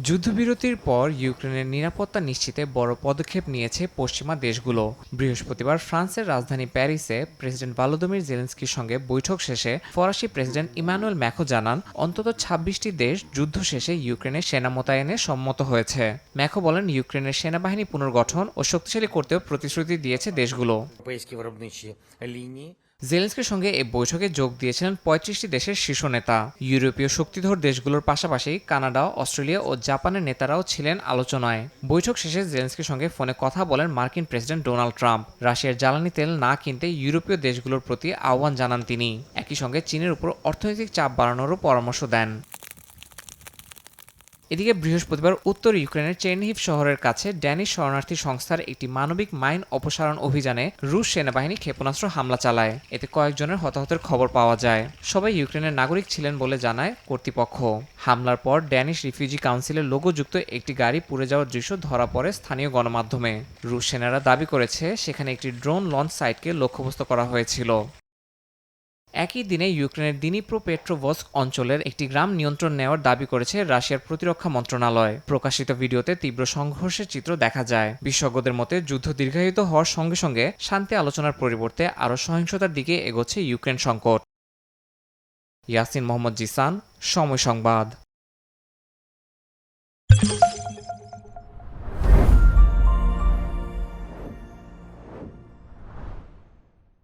যুদ্ধবিরতির পর ইউক্রেনের নিরাপত্তা নিশ্চিতে বড় পদক্ষেপ নিয়েছে পশ্চিমা দেশগুলো। বৃহস্পতিবার ফ্রান্সের রাজধানী প্যারিসে প্রেসিডেন্ট ভলোদিমির জেলেনস্কির সঙ্গে বৈঠক শেষে ফরাসি প্রেসিডেন্ট ইমানুয়েল ম্যাখো জানান, অন্তত ২৬টি দেশ যুদ্ধ শেষে ইউক্রেনের সেনা মোতায়েনে সম্মত হয়েছে। ম্যাখো বলেন, ইউক্রেনের সেনাবাহিনী পুনর্গঠন ও শক্তিশালী করতেও প্রতিশ্রুতি দিয়েছে দেশগুলো। Європейські виробничі лінії. জেলেন্সকির সঙ্গে এই বৈঠকে যোগ দিয়েছিলেন ৩৫টি দেশের শীর্ষ নেতা। ইউরোপীয় শক্তিধর দেশগুলোর পাশাপাশি কানাডা, অস্ট্রেলিয়া ও জাপানের নেতারাও ছিলেন আলোচনায়। বৈঠক শেষে জেলেন্সকির সঙ্গে ফোনে কথা বলেন মার্কিন প্রেসিডেন্ট ডোনাল্ড ট্রাম্প। রাশিয়ার জ্বালানি তেল না কিনতে ইউরোপীয় দেশগুলোর প্রতি আহ্বান জানান তিনি। একই সঙ্গে চীনের উপর অর্থনৈতিক চাপ বাড়ানোরও পরামর্শ দেন। এদিকে বৃহস্পতিবার উত্তর ইউক্রেনের চেরনিহিভ শহরের কাছে ড্যানিশ শরণার্থী সংস্থার একটি মানবিক মাইন অপসারণ অভিযানে রুশ সেনাবাহিনী ক্ষেপণাস্ত্র হামলা চালায়। এতে কয়েকজনের হতাহতের খবর পাওয়া যায়। সবাই ইউক্রেনের নাগরিক ছিলেন বলে জানায় কর্তৃপক্ষ। হামলার পর ড্যানিশ রিফিউজি কাউন্সিলের লোগোযুক্ত একটি গাড়ি পুড়ে যাওয়ার দৃশ্য ধরা পড়ে স্থানীয় গণমাধ্যমে। রুশ সেনারা দাবি করেছে সেখানে একটি ড্রোন লঞ্চ সাইটকে লক্ষ্যবস্তু করা হয়েছিল। একই দিনে ইউক্রেনের দিনিপ্রো পেট্রোভস্ক অঞ্চলের একটি গ্রাম নিয়ন্ত্রণ নেওয়ার দাবি করেছে রাশিয়ার প্রতিরক্ষা মন্ত্রণালয়। প্রকাশিত ভিডিওতে তীব্র সংঘর্ষের চিত্র দেখা যায়। বিশেষজ্ঞদের মতে, যুদ্ধ দীর্ঘায়িত হওয়ার সঙ্গে সঙ্গে শান্তি আলোচনার পরিবর্তে আরও সহিংসতার দিকে এগোচ্ছে ইউক্রেন সংকট। ইয়াসিন মোহাম্মদ জিসান, সময় সংবাদ।